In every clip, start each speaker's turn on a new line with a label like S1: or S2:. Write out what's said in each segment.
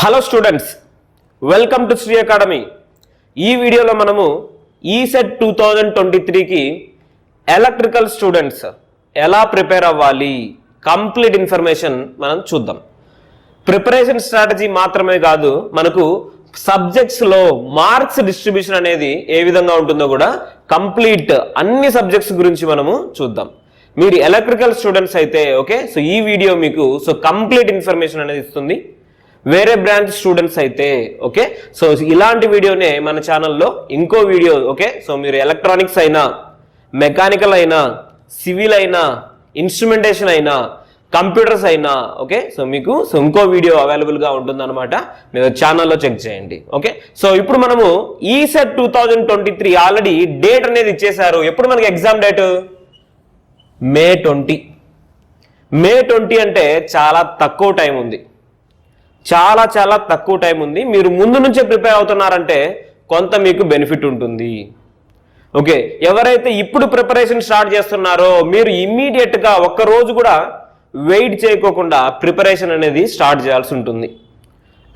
S1: Hello students, welcome to Shri academy. ఈ వీడియోలో మనము ఈసెట్ 2023కి ఎలక్ట్రికల్ స్టూడెంట్స్ ఎలా ప్రిపేర్ అవ్వాలి కంప్లీట్ ఇన్ఫర్మేషన్ మనం చూద్దాం. ప్రిపరేషన్ స్ట్రాటజీ మాత్రమే కాదు, మనకు సబ్జెక్ట్స్లో మార్క్స్ డిస్ట్రిబ్యూషన్ అనేది ఏ విధంగా ఉంటుందో కూడా కంప్లీట్ అన్ని సబ్జెక్ట్స్ గురించి మనము చూద్దాం. మీరు ఎలక్ట్రికల్ స్టూడెంట్స్ అయితే ఓకే, సో ఈ వీడియో మీకు కంప్లీట్ ఇన్ఫర్మేషన్ అనేది ఇస్తుంది. వేరే బ్రాంచ్ స్టూడెంట్స్ అయితే ఓకే, సో ఇలాంటి వీడియోనే మన ఛానల్లో ఇంకో వీడియో ఓకే. సో మీరు ఎలక్ట్రానిక్స్ అయినా, మెకానికల్ అయినా, సివిల్ అయినా, ఇన్స్ట్రుమెంటేషన్ అయినా, కంప్యూటర్స్ అయినా ఓకే, సో మీకు ఇంకో వీడియో అవైలబుల్గా ఉంటుందన్నమాట. మీరు ఛానల్లో చెక్ చేయండి ఓకే. సో ఇప్పుడు మనము ఈసెట్ 2023 ఆల్రెడీ డేట్ అనేది ఇచ్చేశారు. ఎప్పుడు మనకి ఎగ్జామ్ డేట్? మే 20. మే 20 అంటే చాలా తక్కువ టైం ఉంది, చాలా తక్కువ టైం ఉంది. మీరు ముందు నుంచే ప్రిపేర్ అవుతున్నారంటే కొంత మీకు బెనిఫిట్ ఉంటుంది ఓకే. ఎవరైతే ఇప్పుడు ప్రిపరేషన్ స్టార్ట్ చేస్తున్నారో మీరు ఇమ్మీడియట్గా ఒక్కరోజు కూడా వెయిట్ చేయకోకుండా ప్రిపరేషన్ అనేది స్టార్ట్ చేయాల్సి ఉంటుంది.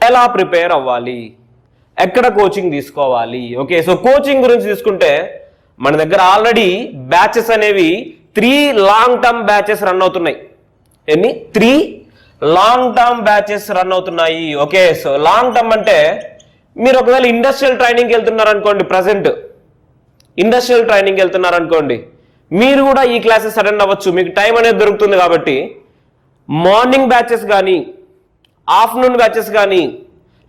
S1: ఎలా ప్రిపేర్ అవ్వాలి, ఎక్కడ కోచింగ్ తీసుకోవాలి ఓకే. సో కోచింగ్ గురించి తీసుకుంటే మన దగ్గర ఆల్రెడీ బ్యాచెస్ అనేవి 3 లాంగ్ టర్మ్ బ్యాచెస్ రన్ అవుతున్నాయి. ఎన్ని? 3 లాంగ్ టర్మ్ బ్యాచెస్ రన్ అవుతున్నాయి ఓకే. సో లాంగ్ టర్మ్ అంటే మీరు ఒకవేళ ఇండస్ట్రియల్ ట్రైనింగ్కి వెళ్తున్నారు అనుకోండి, ప్రజెంట్ ఇండస్ట్రియల్ ట్రైనింగ్కి వెళ్తున్నారు అనుకోండి, మీరు కూడా ఈ క్లాసెస్ అటెండ్ అవ్వచ్చు. మీకు టైం అనేది దొరుకుతుంది కాబట్టి మార్నింగ్ బ్యాచెస్ కానీ, ఆఫ్టర్నూన్ బ్యాచెస్ కానీ,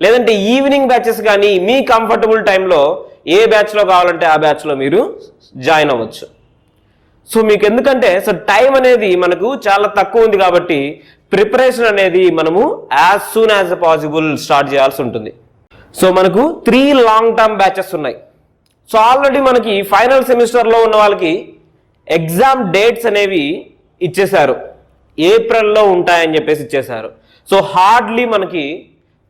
S1: లేదంటే ఈవినింగ్ బ్యాచెస్ కానీ మీ కంఫర్టబుల్ టైంలో ఏ బ్యాచ్లో కావాలంటే ఆ బ్యాచ్లో మీరు జాయిన్ అవ్వచ్చు. సో మీకు ఎందుకంటే టైం అనేది మనకు చాలా తక్కువ ఉంది కాబట్టి ప్రిపరేషన్ అనేది మనము as soon as possible start చేయాల్సి ఉంటుంది. సో మనకు 3 లాంగ్ టర్మ్ బ్యాచెస్ ఉన్నాయి. సో ఆల్రెడీ మనకి ఫైనల్ సెమిస్టర్లో ఉన్న వాళ్ళకి ఎగ్జామ్ డేట్స్ అనేవి ఇచ్చేశారు, ఏప్రిల్లో ఉంటాయని చెప్పేసి ఇచ్చేశారు. సో హార్డ్లీ మనకి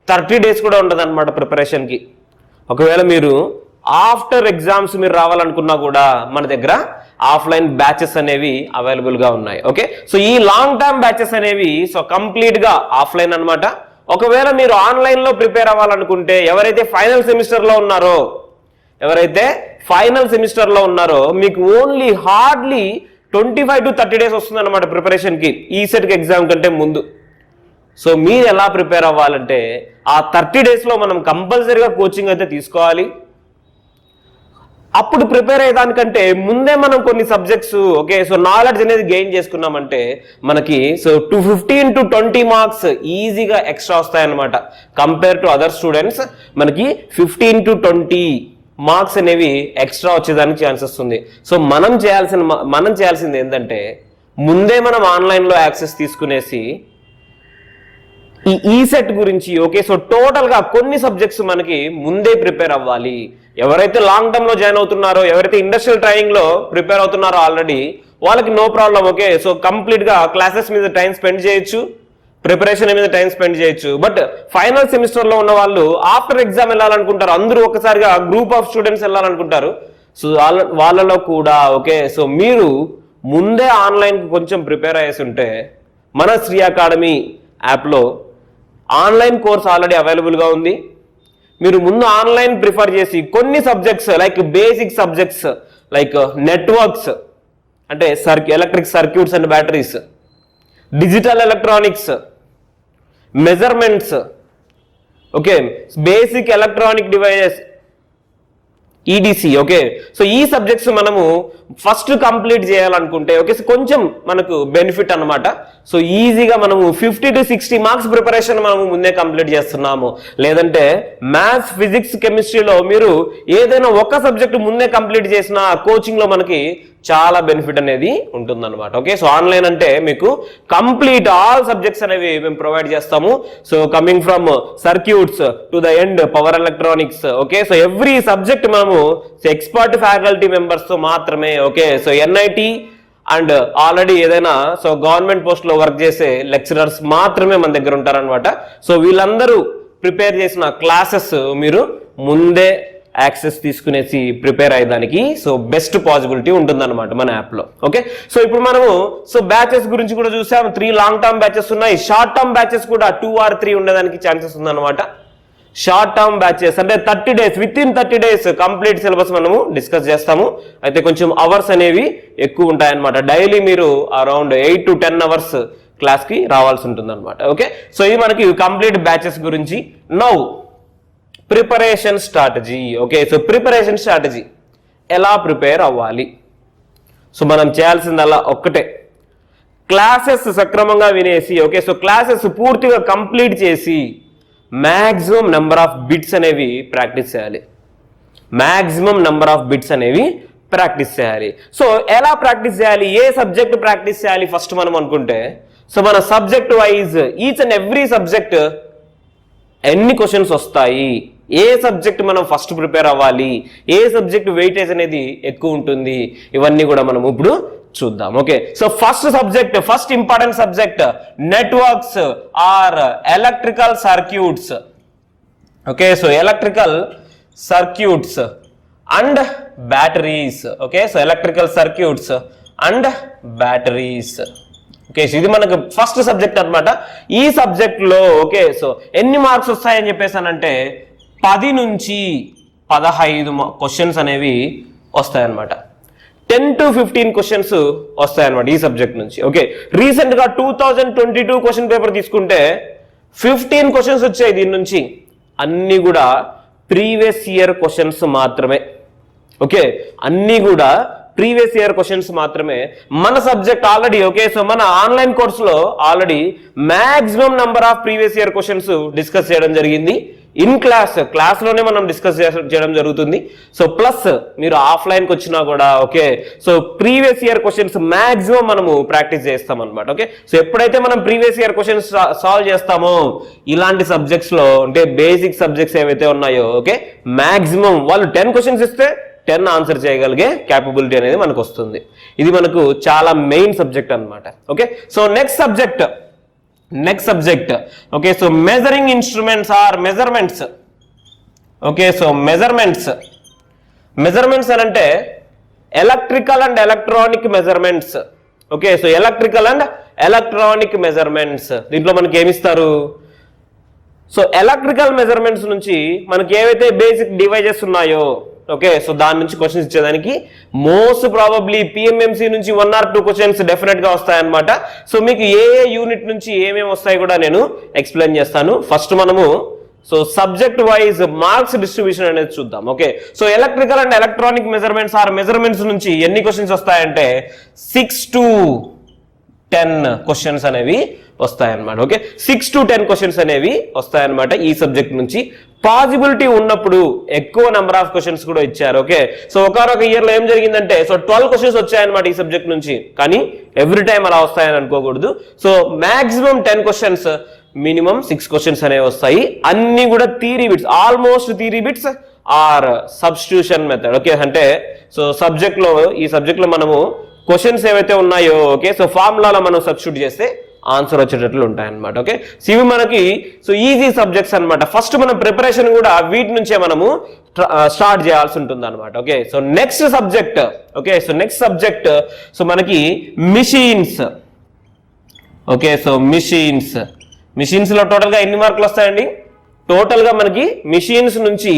S1: 30 డేస్ కూడా ఉండదు అనమాట ప్రిపరేషన్కి. ఒకవేళ మీరు ఆఫ్టర్ ఎగ్జామ్స్ మీరు రావాలనుకున్నా కూడా మన దగ్గర ఆఫ్లైన్ బ్యాచెస్ అనేవి అవైలబుల్గా ఉన్నాయి ఓకే. సో ఈ లాంగ్ టర్మ్ బ్యాచెస్ అనేవి కంప్లీట్గా ఆఫ్లైన్ అనమాట. ఒకవేళ మీరు ఆన్లైన్లో ప్రిపేర్ అవ్వాలనుకుంటే ఎవరైతే ఫైనల్ సెమిస్టర్లో ఉన్నారో మీకు ఓన్లీ హార్డ్లీ 25 to 30 డేస్ వస్తుంది అనమాట ప్రిపరేషన్కి, ఈ సెట్కి ఎగ్జామ్ కంటే ముందు. సో మీరు ఎలా ప్రిపేర్ అవ్వాలంటే ఆ 30 డేస్లో మనం కంపల్సరీగా కోచింగ్ అయితే తీసుకోవాలి. అప్పుడు ప్రిపేర్ అయ్యేదానికంటే ముందే మనం కొన్ని సబ్జెక్ట్స్ ఓకే, సో నాలెడ్జ్ అనేది గెయిన్ చేసుకున్నామంటే మనకి 15 to 20 మార్క్స్ ఈజీగా ఎక్స్ట్రా వస్తాయన్నమాట. కంపేర్ టు అదర్ స్టూడెంట్స్ మనకి 15 to 20 మార్క్స్ అనేవి ఎక్స్ట్రా వచ్చేదానికి ఛాన్సెస్ ఉంది. సో మనం చేయాల్సింది ఏంటంటే ముందే మనం ఆన్లైన్లో యాక్సెస్ తీసుకునేసి ఈ ఈసెట్ గురించి ఓకే, సో టోటల్గా కొన్ని సబ్జెక్ట్స్ మనకి ముందే ప్రిపేర్ అవ్వాలి. ఎవరైతే లాంగ్ టర్మ్లో జాయిన్ అవుతున్నారో, ఎవరైతే ఇండస్ట్రియల్ ట్రైనింగ్లో ప్రిపేర్ అవుతున్నారో ఆల్రెడీ, వాళ్ళకి నో ప్రాబ్లం ఓకే. సో కంప్లీట్గా క్లాసెస్ మీద టైం స్పెండ్ చేయొచ్చు, ప్రిపరేషన్ మీద టైం స్పెండ్ చేయొచ్చు. బట్ ఫైనల్ సెమిస్టర్లో ఉన్న వాళ్ళు ఆఫ్టర్ ఎగ్జామ్ వెళ్ళాలనుకుంటారు, అందరూ ఒకసారిగా గ్రూప్ ఆఫ్ స్టూడెంట్స్ వెళ్ళాలనుకుంటారు. సో వాళ్ళలో కూడా ఓకే, సో మీరు ముందే ఆన్లైన్కి కొంచెం ప్రిపేర్ అయ్యేసి ఉంటే మన శ్రీ అకాడమీ యాప్లో ఆన్లైన్ కోర్స్ ఆల్రెడీ అవైలబుల్గా ఉంది. మీరు ముందు ఆన్లైన్ ప్రిఫర్ చేసి కొన్ని subjects like basic subjects like networks అంటే electric circuits and batteries, digital electronics, measurements okay, basic electronic devices EDC okay. So ఈ సబ్జెక్ట్స్ మనము ఫస్ట్ కంప్లీట్ చేయాలనుకుంటే ఓకే, సో కొంచెం మనకు బెనిఫిట్ అనమాట. సో ఈజీగా మనము 50 to 60 మార్క్స్ ప్రిపరేషన్ మనము ముందే కంప్లీట్ చేస్తున్నాము. లేదంటే మ్యాథ్స్, ఫిజిక్స్, కెమిస్ట్రీలో మీరు ఏదైనా ఒక సబ్జెక్ట్ ముందే కంప్లీట్ చేసిన కోచింగ్లో మనకి చాలా బెనిఫిట్ అనేది ఉంటుందన్నమాట ఓకే. సో ఆన్లైన్ అంటే మీకు కంప్లీట్ ఆల్ సబ్జెక్ట్స్ అనేవి మేము ప్రొవైడ్ చేస్తాము. So coming from circuits to the end power electronics okay. So every subject మనము ఎక్స్పర్ట్ ఫ్యాకల్టీ మెంబర్స్తో మాత్రమే okay. So NIT and already ఏదైనా గవర్నమెంట్ పోస్ట్లో వర్క్ చేసే లెక్చరర్స్ మాత్రమే మన దగ్గర ఉంటారనమాట. సో వీళ్ళందరూ ప్రిపేర్ చేసిన క్లాసెస్ మీరు ముందే యాక్సెస్ తీసుకునేసి ప్రిపేర్ అయ్యేదానికి బెస్ట్ పాసిబిలిటీ ఉంటుందన్నమాట మన యాప్లో ఓకే. సో ఇప్పుడు మనము బ్యాచెస్ గురించి కూడా చూసాం. 3 లాంగ్ టర్మ్ బ్యాచెస్ ఉన్నాయి, షార్ట్ టర్మ్ బ్యాచెస్ కూడా 2 or 3 ఉండడానికి ఛాన్సెస్ ఉందన్నమాట. షార్ట్ టర్మ్ బ్యాచెస్ అంటే 30 days, with in 30 days complete syllabus మనము డిస్కస్ చేస్తాము. అయితే కొంచెం అవర్స్ అనేవి ఎక్కువ ఉంటాయన్నమాట. డైలీ మీరు అరౌండ్ 8 to 10 hours క్లాస్కి రావాల్సి ఉంటుంది అనమాట. ఓకే, సో ఇది మనకి కంప్లీట్ బ్యాచెస్ గురించి. Now preparation strategy. Okay, so preparation strategy ఎలా ప్రిపేర్ అవ్వాలి? సో మనం చేయాల్సిందల్లా ఒక్కటే, క్లాసెస్ సక్రమంగా వినేసి, ఓకే, సో క్లాసెస్ పూర్తిగా కంప్లీట్ చేసి మ్యాక్సిమం నెంబర్ ఆఫ్ బిట్స్ అనేవి ప్రాక్టీస్ చేయాలి. మ్యాక్సిమం నెంబర్ ఆఫ్ బిట్స్ అనేవి ప్రాక్టీస్ చేయాలి. సో ఎలా ప్రాక్టీస్ చేయాలి, ఏ సబ్జెక్ట్ ప్రాక్టీస్ చేయాలి ఫస్ట్ మనం అనుకుంటే, సో మన subject wise each and every subject ఎన్ని క్వశ్చన్స్ వస్తాయి, ఏ సబ్జెక్ట్ మనం ఫస్ట్ ప్రిపేర్ అవ్వాలి, ఏ సబ్జెక్ట్ వెయిటేజ్ అనేది ఎక్కువ ఉంటుంది, ఇవన్నీ కూడా మనం ఇప్పుడు చూద్దాం. Okay, so first important subject networks are electrical circuits. Okay, so electrical circuits and batteries. Okay, so electrical circuits and batteries. Okay, so ఇది మనకు ఫస్ట్ సబ్జెక్ట్ అన్నమాట. ఈ సబ్జెక్ట్ లో ఓకే, సో ఎన్ని మార్క్స్ వస్తాయని చెప్పేసానంటే 10 నుంచి 15 క్వశ్చన్స్ అనేవి వస్తాయన్నమాట. 10 to 15 క్వశ్చన్స్ వస్తాయన్నమాట ఈ సబ్జెక్ట్ నుంచి. ఓకే, రీసెంట్ గా 2022 క్వశ్చన్ పేపర్ తీసుకుంటే 15 క్వశ్చన్స్ వచ్చాయి దీని నుంచి. అన్ని కూడా ప్రీవియస్ ఇయర్ క్వశ్చన్స్ మాత్రమే. ఓకే, అన్ని కూడా ప్రీవియస్ ఇయర్ క్వశ్చన్స్ మాత్రమే. మన సబ్జెక్ట్ ఆల్రెడీ ఓకే, సో మన ఆన్లైన్ కోర్సులో already maximum number of previous year questions discuss చేయడం జరిగింది. ఇన్ క్లాస్లోనే మనం డిస్కస్ చేయడం జరుగుతుంది. సో ప్లస్ మీరు ఆఫ్లైన్కి వచ్చినా కూడా okay, so previous year questions maximum మనము ప్రాక్టీస్ చేస్తాం అనమాట. ఓకే, సో ఎప్పుడైతే మనం ప్రీవియస్ ఇయర్ క్వశ్చన్స్ సాల్వ్ చేస్తామో ఇలాంటి సబ్జెక్ట్స్లో అంటే బేసిక్ సబ్జెక్ట్స్ ఏవైతే ఉన్నాయో ఓకే, మ్యాక్సిమం వాళ్ళు 10 క్వశ్చన్స్ ఇస్తే 10 ఆన్సర్ చేయగలిగే క్యాపబిలిటీ అనేది మనకు వస్తుంది. ఇది మనకు చాలా మెయిన్ సబ్జెక్ట్ అనమాట. Okay, so next subject okay, so measuring instruments or measurements. Okay, so measurements అని అంటే electrical and electronic measurements. Okay, so electrical and electronic measurements దీంట్లో మనకి ఏమిస్తారు? సో ఎలక్ట్రికల్ మెజర్మెంట్స్ నుంచి మనకి ఏవైతే బేసిక్ డివైజెస్ ఉన్నాయో ఓకే, సో దాని నుంచి క్వశ్చన్స్ ఇచ్చేదానికి మోస్ట్ ప్రాబబ్లీ పిఎంఎంసీ నుంచి 1 or 2 క్వశ్చన్స్ డెఫినెట్ గా వస్తాయన్నమాట. సో మీకు ఏ యూనిట్ నుంచి ఏమేమి వస్తాయి కూడా నేను ఎక్స్ప్లెయిన్ చేస్తాను. ఫస్ట్ మనము so subject wise marks distribution అనేది చూద్దాం. Okay, so electrical and electronic measurements or measurements నుంచి ఎన్ని క్వశ్చన్స్ వస్తాయంటే 6 to 10 క్వశ్చన్స్ అనేవి వస్తాయన్నమాట. ఓకే, 6 to 10 క్వశ్చన్స్ అనేవి వస్తాయన్నమాట ఈ సబ్జెక్ట్ నుంచి. పాసిబిలిటీ ఉన్నప్పుడు ఎక్కువ నెంబర్ ఆఫ్ క్వశ్చన్స్ కూడా ఇచ్చారు. ఓకే, సో ఒకనొక ఇయర్ లో ఏం జరిగిందంటే సో 12 క్వశ్చన్స్ వచ్చాయన్నమాట ఈ సబ్జెక్ట్ నుంచి. కానీ ఎవ్రీ టైం అలా వస్తాయని అనుకోకూడదు. So maximum 10 questions, minimum 6 questions అనేవి వస్తాయి. అన్ని కూడా theory bits, almost theory bits or substitution method. Okay, అంటే సో ఈ సబ్జెక్ట్ లో మనము క్వశ్చన్స్ ఏవైతే ఉన్నాయో ఓకే, సో ఫార్ములాలో మనం సబ్స్టిట్యూట్ చేస్తే ఆన్సర్ వచ్చేటట్లు ఉంటాయన్నమాట. ఓకే, సో ఇవి మనకి సో ఈజీ సబ్జెక్ట్స్ అనమాట. ఫస్ట్ మనం ప్రిపరేషన్ కూడా వీటి నుంచే మనము స్టార్ట్ చేయాల్సి ఉంటుంది అనమాట. Okay, so next subject so మనకి మిషన్స్. ఓకే, సో మిషన్స్ లో టోటల్ గా ఎన్ని మార్కులు వస్తాయండి? టోటల్ గా మనకి మిషన్స్ నుంచి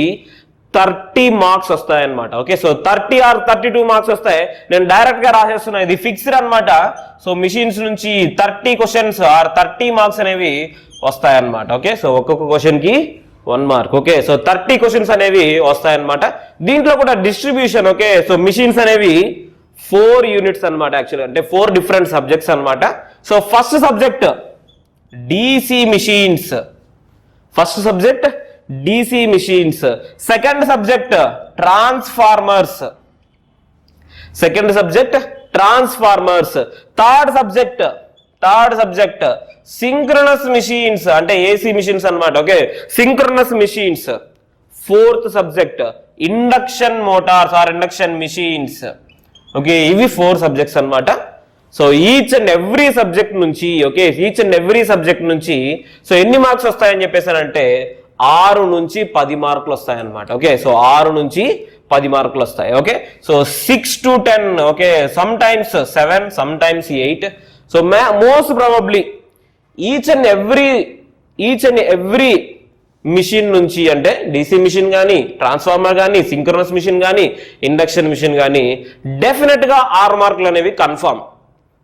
S1: 30 మార్క్స్ వస్తాయన్నమాట. ఓకే, సో 30 or 32 మార్క్స్ వస్తాయి. నేను డైరెక్ట్ గా రాసేస్తున్నా, ఇది ఫిక్స్డ్ అనమాట. సో మిషన్స్ నుంచి 30 క్వశ్చన్స్ ఆర్ 30 మార్క్స్ అనేవి వస్తాయన్నమాట. ఓకే, సో ఒక్కొక్క క్వశ్చన్ కి 1 మార్క్. ఓకే, సో 30 క్వశ్చన్స్ అనేవి వస్తాయన్నమాట. దీంట్లో కూడా డిస్ట్రిబ్యూషన్. ఓకే, సో మిషన్స్ అనేవి 4 యూనిట్స్ అనమాట. యాక్చువల్లీ అంటే 4 డిఫరెంట్ సబ్జెక్ట్స్ అనమాట. So first subject DC machines. Second subject transformers. Third subject synchronous machines అంటే AC మిషన్స్ అన్నమాట. Okay, synchronous machines. Fourth subject induction motors or induction machines. Okay, ఇవి 4 subjects అన్నమాట. So each and every subject నుంచి so ఎన్ని marks వస్తాయని చెప్పేసానంటే 6 నుంచి 10 మార్కులు వస్తాయన్నమాట. ఓకే, సో 6 నుంచి 10 మార్కులు వస్తాయి. Okay, so 6 to 10. Okay, sometimes 7, sometimes 8. So most probably each and every machine నుంచి అంటే డీసీ మిషన్ కానీ ట్రాన్స్ఫార్మర్ కానీ సింక్రోనస్ మిషన్ కానీ ఇండక్షన్ మిషన్ కానీ డెఫినెట్గా 6 మార్కులు అనేవి confirm.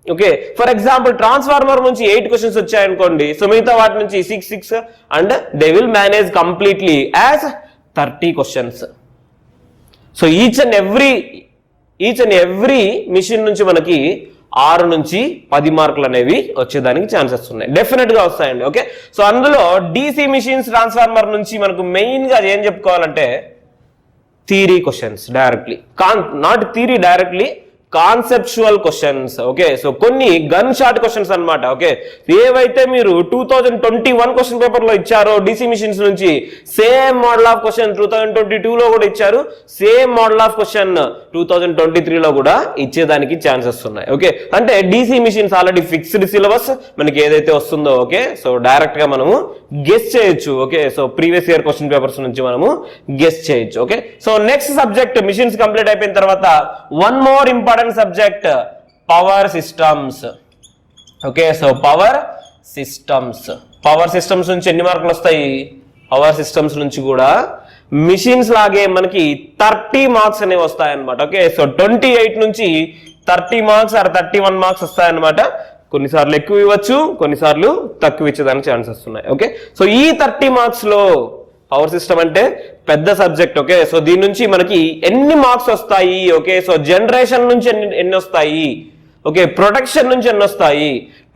S1: Okay, for example transformer నుంచి 8 క్వశ్చన్స్ వచ్చాయనుకోండి, సో మిగతా వాటి నుంచి 6 and they will manage completely as 30 questions. So each and every machine నుంచి మనకి 6 నుంచి 10 మార్కులు అనేవి వచ్చేదానికి ఛాన్సెస్ ఉన్నాయి, డెఫినెట్ గా వస్తాయండి. ఓకే, సో అందులో డీసీ మిషన్స్ ట్రాన్స్ఫార్మర్ నుంచి మనకు మెయిన్ గా ఏం చెప్పుకోవాలంటే theory questions directly, not theory directly, conceptual questions. Okay, so కొన్ని గన్ షాట్ క్వశ్చన్స్ అన్నమాట. ఓకే, ఏవైతే మీరు 2021 క్వశ్చన్ పేపర్ లో ఇచ్చారో డీసీ మిషన్స్ నుంచి సేమ్ మోడల్ ఆఫ్ క్వశ్చన్ 2022 లో కూడా ఇచ్చారు, సేమ్ మోడల్ ఆఫ్ క్వశ్చన్ 2023 లో కూడా ఇచ్చేదానికి ఛాన్సెస్ ఉన్నాయి. ఓకే, అంటే DC machines already fixed syllabus మనకి ఏదైతే వస్తుందో, ఓకే, సో డైరెక్ట్ గా మనము గెస్ చేయొచ్చు. Okay, so previous year question papers నుంచి మనము గెస్ చేయొచ్చు. Okay, so next subject machines complete అయిపోయిన తర్వాత one more important subject power systems. Okay, so power systems నుంచి ఎన్ని మార్కులు వస్తాయి? పవర్ సిస్టమ్స్ నుంచి కూడా మిషన్స్ లాగే మనకి 30 మార్క్స్ అనేవి వస్తాయన్నమాట. ఓకే, సో 28 నుంచి 30 మార్క్స్ ఆర్ 31 మార్క్స్ వస్తాయన్నమాట. కొన్నిసార్లు ఎక్కువ ఇవ్వచ్చు, కొన్నిసార్లు తక్కువ ఇచ్చేదానికి ఛాన్సెస్ ఉన్నాయి. ఓకే, సో ఈ 30 మార్క్స్ లో పవర్ సిస్టమ్ అంటే పెద్ద సబ్జెక్ట్. ఓకే, సో దీని నుంచి మనకి ఎన్ని మార్క్స్ వస్తాయి? ఓకే, సో జనరేషన్ నుంచి ఎన్ని వస్తాయి? ఓకే, ప్రొటెక్షన్ నుంచి ఎన్ని వస్తాయి?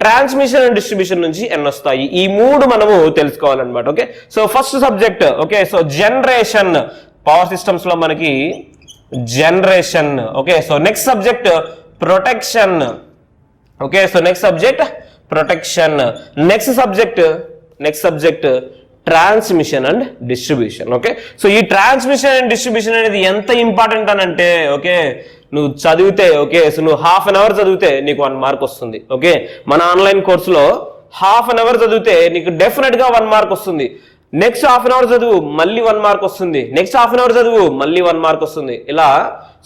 S1: ట్రాన్స్మిషన్ అండ్ డిస్ట్రిబ్యూషన్ నుంచి ఎన్ని వస్తాయి? ఈ 3 మనము తెలుసుకోవాలన్నమాట. Okay, so first subject, okay, so generation power systems లో మనకి generation. Okay, so next subject protection. Okay, so next subject protection. Next subject transmission and distribution. Okay, so ఈ ట్రాన్స్మిషన్ అండ్ డిస్ట్రిబ్యూషన్ అనేది ఎంత ఇంపార్టెంట్ అని అంటే, okay, నువ్వు చదివితే, okay, so నువ్వు ½ an hour చదివితే నీకు 1 మార్క్ వస్తుంది. ఓకే, మన ఆన్లైన్ కోర్సులో ½ an hour చదివితే నీకు డెఫినెట్ గా 1 మార్క్ వస్తుంది. నెక్స్ట్ ½ an hour చదువు మళ్ళీ 1 మార్క్ వస్తుంది, నెక్స్ట్ ½ an hour చదువు మళ్ళీ 1 మార్క్ వస్తుంది. ఇలా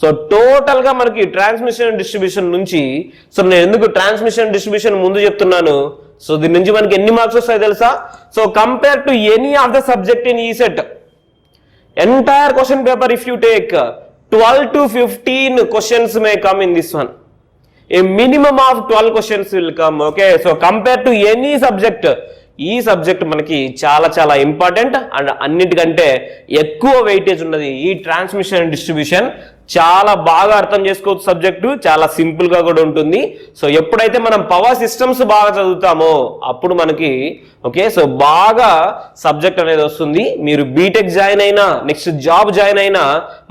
S1: సో టోటల్ గా మనకి ట్రాన్స్మిషన్ అండ్ డిస్ట్రిబ్యూషన్ నుంచి, సో నేను ఎందుకు ట్రాన్స్మిషన్ డిస్ట్రిబ్యూషన్ ముందు చెప్తున్నాను, సో దీని నుంచి మనకి ఎన్ని మార్క్స్ వస్తాయి తెలుసా? So compare to any of the subject in ఈ set entire question paper, if you take 12 to 15 questions may come in this one. A minimum of 12 questions will come. Okay, so compared to any subject, ఈ subject మనకి చాలా చాలా important and అన్నిటికంటే ఎక్కువ weightage ఉన్నది ఈ transmission and distribution. చాలా బాగా అర్థం చేసుకోవచ్చు సబ్జెక్టు, చాలా సింపుల్ గా కూడా ఉంటుంది. సో ఎప్పుడైతే మనం పవర్ సిస్టమ్స్ బాగా చదువుతామో అప్పుడు మనకి, ఓకే, సో బాగా సబ్జెక్ట్ అనేది వస్తుంది. మీరు బీటెక్ జాయిన్ అయినా, నెక్స్ట్ జాబ్ జాయిన్ అయినా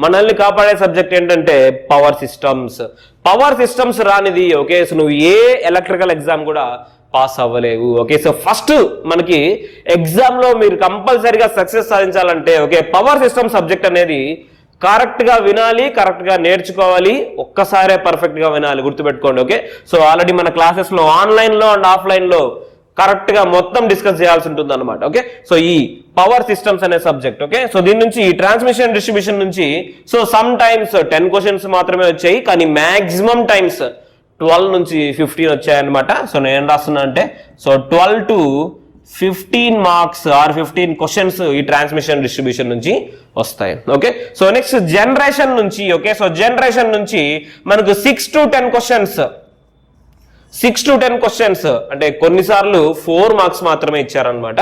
S1: మనల్ని కాపాడే సబ్జెక్ట్ ఏంటంటే పవర్ సిస్టమ్స్ రానిది, ఓకే, సో నువ్వు ఏ ఎలక్ట్రికల్ ఎగ్జామ్ కూడా పాస్ అవ్వలేవు. ఓకే, సో ఫస్ట్ మనకి ఎగ్జామ్ లో మీరు కంపల్సరీగా సక్సెస్ సాధించాలంటే, ఓకే, పవర్ సిస్టమ్ సబ్జెక్ట్ అనేది కరెక్ట్ గా వినాలి, కరెక్ట్ గా నేర్చుకోవాలి, ఒక్కసారే పర్ఫెక్ట్ గా వినాలి, గుర్తుపెట్టుకోండి. ఓకే, సో ఆల్రెడీ మన క్లాసెస్ లో ఆన్లైన్ లో అండ్ ఆఫ్లైన్ లో కరెక్ట్ గా మొత్తం డిస్కస్ చేయాల్సి ఉంటుంది అనమాట. ఓకే, సో ఈ పవర్ సిస్టమ్స్ అనే సబ్జెక్ట్, ఓకే, సో దీని నుంచి ట్రాన్స్మిషన్ డిస్ట్రిబ్యూషన్ నుంచి సో సమ్ టైమ్స్ 10 క్వశ్చన్స్ మాత్రమే వచ్చాయి, కానీ మాక్సిమం టైమ్స్ 12 నుంచి 15 వచ్చాయన్నమాట. సో నేను ఏం రాస్తున్నా అంటే, so 12 to 15 marks or 15 questions ఈ ట్రాన్స్మిషన్ డిస్ట్రిబ్యూషన్ నుంచి వస్తాయి. ఓకే, సో నెక్స్ట్ జనరేషన్ నుంచి, ఓకే, సో జనరేషన్ నుంచి మనకు 6 to 10 క్వశ్చన్స్ అంటే కొన్నిసార్లు 4 మార్క్స్ మాత్రమే ఇచ్చారనమాట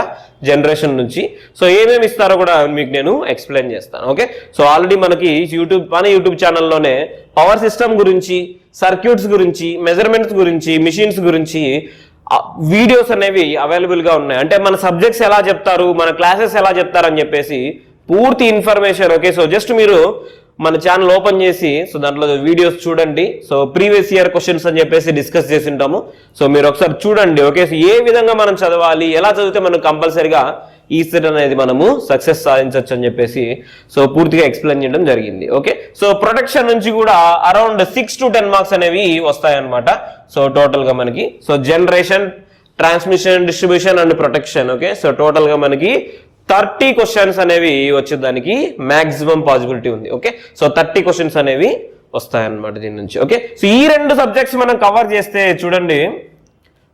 S1: జనరేషన్ నుంచి. సో ఏమేమి ఇస్తారో కూడా మీకు నేను ఎక్స్ప్లెయిన్ చేస్తాను. ఓకే, సో ఆల్రెడీ మనకి యూట్యూబ్ ఛానల్లోనే పవర్ సిస్టమ్ గురించి, సర్క్యూట్స్ గురించి, మెజర్మెంట్స్ గురించి, మిషన్స్ గురించి వీడియోస్ అనేవి అవైలబుల్ గా ఉన్నాయి. అంటే మన సబ్జెక్ట్స్ ఎలా చెప్తారు, మన క్లాసెస్ ఎలా చెప్తారు అని చెప్పేసి పూర్తి ఇన్ఫర్మేషన్. ఓకే, సో జస్ట్ మీరు మన ఛానల్ ఓపెన్ చేసి సో దాంట్లో వీడియోస్ చూడండి. సో ప్రీవియస్ ఇయర్ క్వశ్చన్స్ అని చెప్పేసి డిస్కస్ చేసి ఉంటాము. సో మీరు ఒకసారి చూడండి. ఓకే, సో ఏ విధంగా మనం చదవాలి, ఎలా చదివితే మనం కంపల్సరిగా ఈ సెట్ అనేది మనము సక్సెస్ సాధించవచ్చు అని చెప్పేసి సో పూర్తిగా ఎక్స్ప్లెయిన్ చేయడం జరిగింది. ఓకే, సో ప్రొటెక్షన్ నుంచి కూడా అరౌండ్ 6 to 10 మార్క్స్ అనేవి వస్తాయన్నమాట. సో టోటల్ గా మనకి so generation, transmission, distribution and protection, okay, so total గా మనకి 30 క్వశ్చన్స్ అనేవి వచ్చేదానికి మాక్సిమం పాసిబిలిటీ ఉంది. ఓకే, సో 30 క్వశ్చన్స్ అనేవి వస్తాయన్నమాట దీని నుంచి. ఓకే, సో ఈ 2 సబ్జెక్ట్స్ మనం కవర్ చేస్తే చూడండి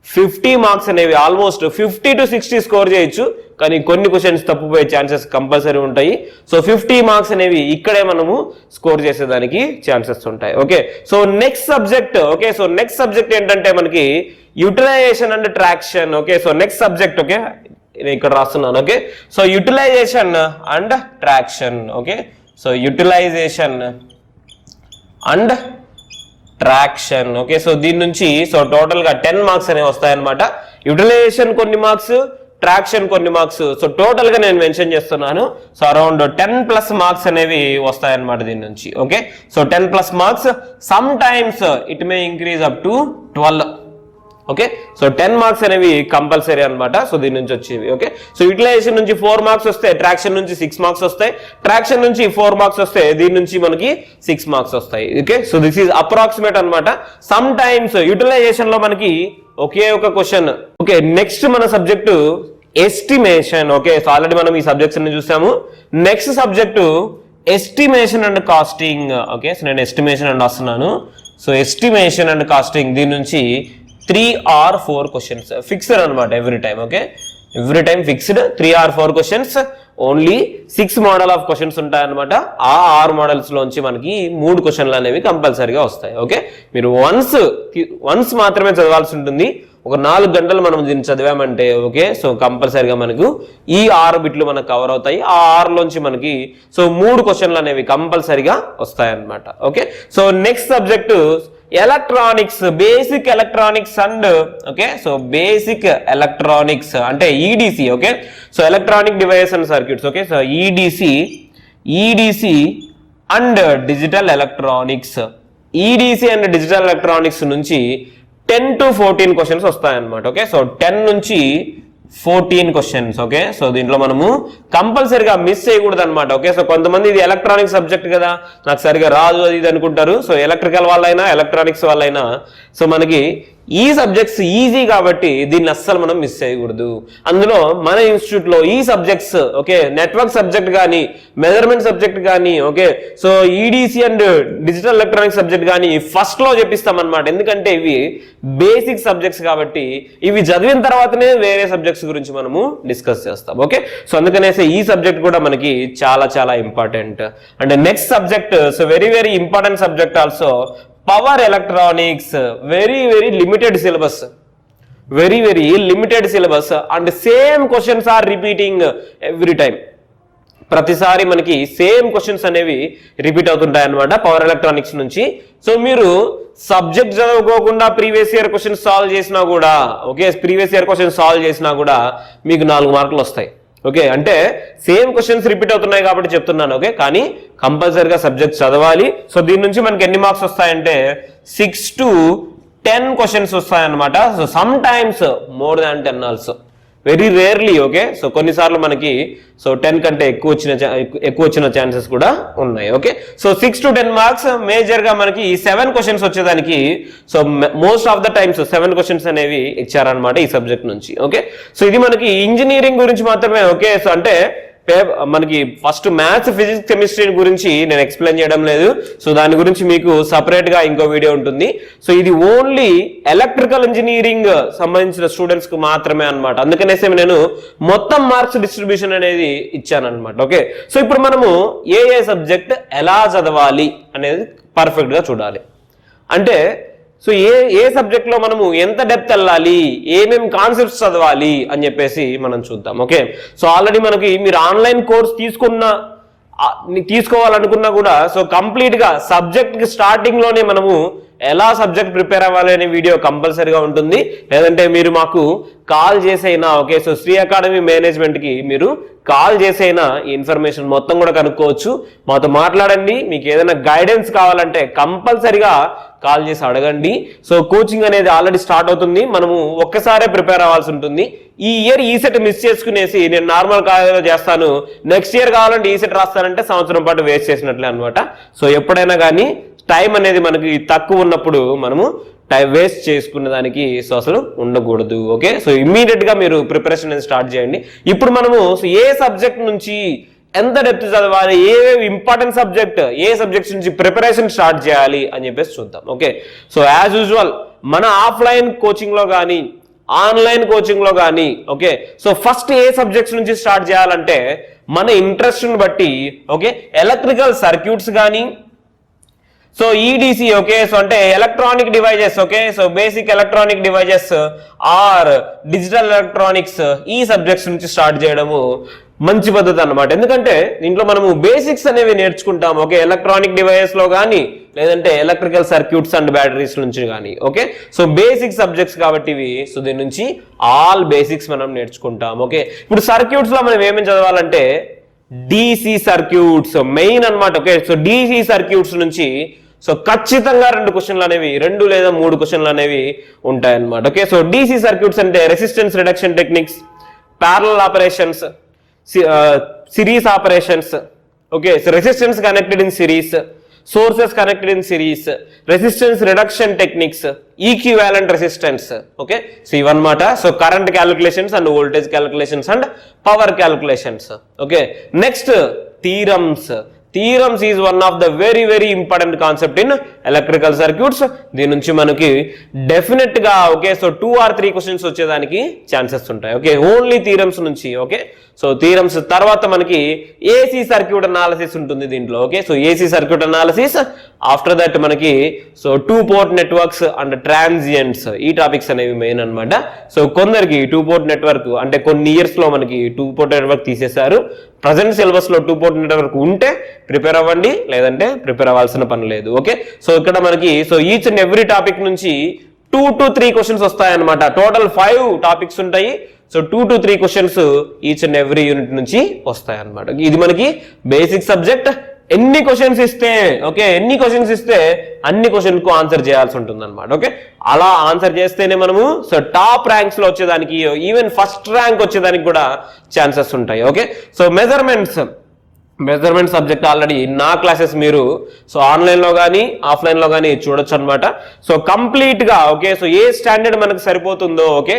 S1: 50 మార్క్స్ అనేవి ఆల్మోస్ట్ 50 to 60 స్కోర్ చేయొచ్చు, కానీ కొన్ని క్వశ్చన్స్ తప్పుపోయే ఛాన్సెస్ కంపల్సరీ ఉంటాయి. సో 50 మార్క్స్ అనేవి ఇక్కడే మనము స్కోర్ చేసేదానికి ఛాన్సెస్ ఉంటాయి. Okay, so next subject. Okay, so next subject ఏంటంటే మనకి utilisation and traction. Okay, so next subject. Okay, నేను ఇక్కడ రాస్తున్నాను. Okay, so utilisation and traction. Okay, so utilisation and traction. Okay, so దీని నుంచి సో టోటల్ గా 10 marks అనేవి వస్తాయన్నమాట. యూటిలైజేషన్ కొన్ని మార్క్స్, ట్రాక్షన్ కొన్ని మార్క్స్. సో టోటల్ గా నేను మెన్షన్ చేస్తున్నాను. సో అరౌండ్ 10+ మార్క్స్ అనేవి వస్తాయన్నమాట దీని నుంచి. Okay, so 10+ marks. Some times it may increase up to 12. Okay, so 10 marks అనేవి కంపల్సరీ అనమాట. సో దీని నుంచి వచ్చేవి. ఓకే, సో యూటిలైజేషన్ నుంచి 4 మార్క్స్ వస్తాయి, ట్రాక్షన్ నుంచి 6 మార్క్స్ వస్తాయి, ట్రాక్షన్ నుంచి 4 మార్క్స్ వస్తాయి, దీని నుంచి మనకి 6 మార్క్స్ వస్తాయి. Okay, so this is approximate అనమాట. సమ్ టైమ్స్ యూటిలైజేషన్ లో మనకి ఒకే ఒక క్వశ్చన్. ఓకే, నెక్స్ట్ మన subject estimation. Okay, so already మనం ఈ సబ్జెక్ట్స్ అన్ని చూసాము. Next subject estimation and costing. Okay, so నేను ఎస్టిమేషన్ అండ్ వస్తున్నాను. సో ఎస్టిమేషన్ అండ్ కాస్టింగ్ దీని నుంచి 3 or 4 క్వశ్చన్స్ ఫిక్స్డ్ అనమాట every time. Okay, every time fixed 3 or 4 questions. Only 6 model of questions ఉంటాయన్నమాట. ఆ 6 మోడల్స్ లోంచి మనకి 3 క్వశ్చన్లు అనేవి కంపల్సరీగా వస్తాయి. ఓకే, మీరు వన్స్ మాత్రమే చదవాల్సి ఉంటుంది. ఒక 4 గంటలు మనం దీన్ని చదివామంటే ఓకే, సో కంపల్సరీగా మనకు ఈ 6 బిట్లు మనకు కవర్ అవుతాయి. ఆ 6 లోంచి మనకి సో 3 క్వశ్చన్లు అనేవి కంపల్సరీగా వస్తాయన్నమాట. Okay, so next subject electronics, basic electronics and okay, so basic electronics అంటే EDC. Okay, so electronic device and circuits. Okay, so EDC and digital electronics. EDC and digital electronics నుంచి 10 to 14 క్వశ్చన్స్ వస్తాయన్నమాట. Okay, so 10 నుంచి 14 questions. Okay, so దీంట్లో మనము కంపల్సరీగా miss చేయకూడదు అనమాట. Okay, so కొంతమంది ఇది ఎలక్ట్రానిక్ సబ్జెక్ట్ కదా, నాకు సరిగా రాదు అది ఇది అనుకుంటారు. సో ఎలక్ట్రికల్ వాళ్ళైనా ఎలక్ట్రానిక్స్ వాళ్ళైనా సో మనకి ఈ సబ్జెక్ట్స్ ఈజీ కాబట్టి దీన్ని అస్సలు మనం మిస్ చేయకూడదు. అందులో మన ఇన్స్టిట్యూట్ లో ఈ సబ్జెక్ట్స్ ఓకే, నెట్వర్క్ సబ్జెక్ట్ కానీ, మెజర్మెంట్ సబ్జెక్ట్ కానీ, okay, so EDC and digital electronic subject కానీ ఫస్ట్ లో చెప్పిస్తాం అనమాట. ఎందుకంటే ఇవి బేసిక్ సబ్జెక్ట్స్ కాబట్టి ఇవి చదివిన తర్వాతనే వేరే సబ్జెక్ట్స్ గురించి మనము డిస్కస్ చేస్తాం. ఓకే, సో అందుకనేసి ఈ సబ్జెక్ట్ కూడా మనకి చాలా చాలా important. And next subject so very very important subject also power electronics. Very very limited syllabus, very very limited syllabus and same questions or repeating every time. ప్రతిసారి మనకి same questions అనేవి repeat అవుతుంటాయి అనమాట power electronics నుంచి. So మీరు subject చదువుకోకుండా previous year questions solve చేసినా కూడా okay, previous year questions solve చేసినా కూడా మీకు 4 మార్కులు వస్తాయి. ఓకే, అంటే సేమ్ క్వశ్చన్స్ రిపీట్ అవుతున్నాయి కాబట్టి చెప్తున్నాను. ఓకే, కానీ కంపల్సరీగా సబ్జెక్ట్ చదవాలి. సో దీని నుంచి మనకి ఎన్ని మార్క్స్ వస్తాయంటే 6 to 10 క్వశ్చన్స్ వస్తాయన్నమాట. So some times more than 10 also, very rarely. Okay, so కొన్నిసార్లు మనకి సో 10 కంటే ఎక్కువ వచ్చిన ఛాన్సెస్ కూడా ఉన్నాయి. Okay, so 6 to 10 marks major గా మనకి 7 క్వశ్చన్స్ వచ్చేదానికి so most of the times 7 questions అనేవి ఇచ్చారనమాట ఈ సబ్జెక్ట్ నుంచి. ఓకే, సో ఇది మనకి ఇంజనీరింగ్ గురించి మాత్రమే. ఓకే, సో అంటే మనకి ఫస్ట్ మ్యాథ్స్, ఫిజిక్స్, కెమిస్ట్రీ గురించి నేను ఎక్స్ప్లెయిన్ చేయడం లేదు. సో దాని గురించి మీకు సపరేట్ గా ఇంకో వీడియో ఉంటుంది. సో ఇది ఓన్లీ ఎలక్ట్రికల్ ఇంజనీరింగ్ సంబంధించిన స్టూడెంట్స్ కు మాత్రమే అనమాట. అందుకనేసి నేను మొత్తం మార్క్స్ డిస్ట్రిబ్యూషన్ అనేది ఇచ్చాను అనమాట. ఓకే, సో ఇప్పుడు మనము ఏ సబ్జెక్ట్ ఎలా చదవాలి అనేది పర్ఫెక్ట్ గా చూడాలి. అంటే సో ఏ సబ్జెక్ట్ లో మనము ఎంత డెప్త్ వెళ్ళాలి, ఏమేమి కాన్సెప్ట్స్ చదవాలి అని చెప్పేసి మనం చూద్దాం. ఓకే, సో ఆల్రెడీ మనకి మీరు ఆన్లైన్ కోర్స్ తీసుకోవాలనుకున్నా కూడా సో కంప్లీట్ గా సబ్జెక్ట్ కి స్టార్టింగ్ లోనే మనము ఎలా సబ్జెక్ట్ ప్రిపేర్ అవ్వాలి అనే వీడియో కంపల్సరీగా ఉంటుంది. లేదంటే మీరు మాకు కాల్ చేసైనా okay, so Shri academy management కి మీరు కాల్ చేసైనా ఈ ఇన్ఫర్మేషన్ మొత్తం కూడా కనుక్కోవచ్చు. మాతో మాట్లాడండి. మీకు ఏదైనా గైడెన్స్ కావాలంటే కంపల్సరీగా కాల్ చేసి అడగండి. సో కోచింగ్ అనేది ఆల్రెడీ స్టార్ట్ అవుతుంది. మనము ఒక్కసారే ప్రిపేర్ అవ్వాల్సి ఉంటుంది. ఈ ఇయర్ ఈ సెట్ మిస్ చేసుకునేసి నేను నార్మల్ కాలేజీలో చేస్తాను, నెక్స్ట్ ఇయర్ కావాలంటే ఈ సెట్ రాస్తానంటే సంవత్సరం పాటు వేస్ట్ చేసినట్లే అనమాట. సో ఎప్పుడైనా కానీ టైం అనేది మనకి తక్కువ ఉన్నప్పుడు మనము టైం వేస్ట్ చేసుకునే దానికి సో అసలు ఉండకూడదు. ఓకే, సో ఇమ్మీడియట్ గా మీరు ప్రిపరేషన్ అనేది స్టార్ట్ చేయండి. ఇప్పుడు మనము ఏ సబ్జెక్ట్ నుంచి ఎంత డెప్త్ చదవాలి, ఏ ఇంపార్టెంట్ సబ్జెక్ట్, ఏ సబ్జెక్ట్స్ నుంచి ప్రిపరేషన్ స్టార్ట్ చేయాలి అని చెప్పేసి చూద్దాం. ఓకే, సో యాజ్ యూజువల్ మన ఆఫ్లైన్ కోచింగ్ లో కానీ ఆన్లైన్ కోచింగ్ లో కానీ ఓకే సో ఫస్ట్ ఏ సబ్జెక్ట్స్ నుంచి స్టార్ట్ చేయాలంటే మన ఇంట్రెస్ట్ ని బట్టి ఓకే ఎలక్ట్రికల్ సర్క్యూట్స్ కానీ సో ఈడిసి ఓకే సో అంటే electronic devices okay so basic electronic devices or digital electronics ఈ సబ్జెక్ట్స్ నుంచి స్టార్ట్ చేయడము మంచి పద్ధతి అన్నమాట. ఎందుకంటే దీంట్లో మనము బేసిక్స్ అనేవి నేర్చుకుంటాం ఓకే ఎలక్ట్రానిక్ డివైజెస్ లో కానీ లేదంటే ఎలక్ట్రికల్ సర్క్యూట్స్ అండ్ బ్యాటరీస్ నుంచి కానీ ఓకే సో బేసిక్ సబ్జెక్ట్స్ కాబట్టి ఇవి సో దీని నుంచి ఆల్ బేసిక్స్ మనం నేర్చుకుంటాం ఓకే. ఇప్పుడు సర్క్యూట్స్ లో మనం ఏమేమి చదవాలంటే డిసి సర్క్యూట్స్ మెయిన్ అన్నమాట ఓకే. సో డిసి సర్క్యూట్స్ నుంచి సో ఖచ్చితంగా 2 క్వశ్చన్లు అనేవి 2 లేదా 3 క్వశ్చన్లు అనేవి ఉంటాయన్నమాట ఓకే. సో డిసి సర్క్యూట్స్ అంటే resistance reduction techniques, parallel operations, series operations okay. So resistance connected in series, sources connected in series, resistance reduction techniques, equivalent resistance okay. So ivanmata so current calculations and voltage calculations and power calculations okay. Next theorems is one of the very important concept in electrical circuits. దీని నుంచి మనకి definite గా okay so 2 or 3 questions వచ్చేదానికి chances ఉంటాయి okay only theorems నుంచి okay. So theorems తర్వాత మనకి AC circuit analysis ఉంటుంది దీంట్లో okay. So AC circuit analysis after that మనకి సో 2 port నెట్వర్క్స్ అండ్ ట్రాన్సియంట్స్ ఈ టాపిక్స్ అనేవి మెయిన్ అనమాట. సో కొందరికి 2 port నెట్వర్క్ అంటే కొన్ని ఇయర్స్ లో మనకి 2 port నెట్వర్క్ తీసేశారు. ప్రజెంట్ సిలబస్ లో 2 port నెట్వర్క్ ఉంటే ప్రిపేర్ అవ్వండి, లేదంటే ప్రిపేర్ అవ్వాల్సిన పని లేదు ఓకే. సో ఇక్కడ మనకి so each and every topic నుంచి 2 to 3 క్వశ్చన్స్ వస్తాయన్నమాట. టోటల్ 5 టాపిక్స్ ఉంటాయి. So 2 to 3 questions each and every unit నుంచి వస్తాయి అన్నమాట. ఇది మనకి బేసిక్ సబ్జెక్ట్. ఎన్ని క్వశ్చన్స్ ఇస్తే ఓకే ఎన్ని క్వశ్చన్స్ ఇస్తే అన్ని క్వశ్చన్ కు ఆన్సర్ చేయాల్సి ఉంటుంది అనమాట ఓకే. అలా ఆన్సర్ చేస్తేనే మనము సో టాప్ ర్యాంక్స్ లో వచ్చేదానికి ఈవెన్ ఫస్ట్ ర్యాంక్ వచ్చేదానికి కూడా ఛాన్సెస్ ఉంటాయి okay. So measurement subject already నా క్లాసెస్ మీరు సో ఆన్లైన్ లో కానీ ఆఫ్లైన్ లో కానీ చూడొచ్చు అనమాట. సో కంప్లీట్ గా ఓకే సో ఏ స్టాండర్డ్ మనకు సరిపోతుందో ఓకే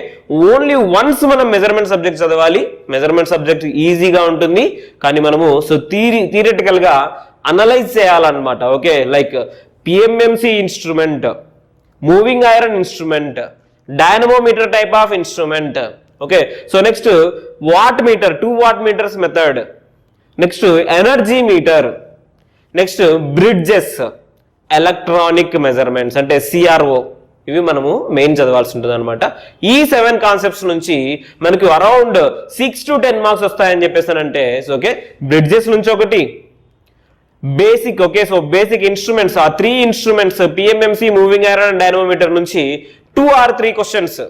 S1: ఓన్లీ వన్స్ మనం మెజర్మెంట్ సబ్జెక్ట్ చదవాలి. మెజర్మెంట్ సబ్జెక్ట్ ఈజీగా ఉంటుంది కానీ మనము సో థియరిటికల్ గా అనలైజ్ చేయాలన్నమాట okay. Like PMMC instrument, moving iron instrument, dynamometer type of instrument okay. So next watt meter, 2 watt meters method, next energy meter, next bridges, electronic measurements అంటే CRO ఇవి మనము main చదవాల్సి ఉంటుంది అనమాట. ఈ 7 concepts నుంచి మనకి అరౌండ్ 6 to 10 మార్క్స్ వస్తాయని చెప్పేసానంటే సో ఓకే. బ్రిడ్జెస్ నుంచి ఒకటి, basic okay so basic instruments ఆ 3 instruments PMMC, moving iron and dynamometer నుంచి 2 or 3 questions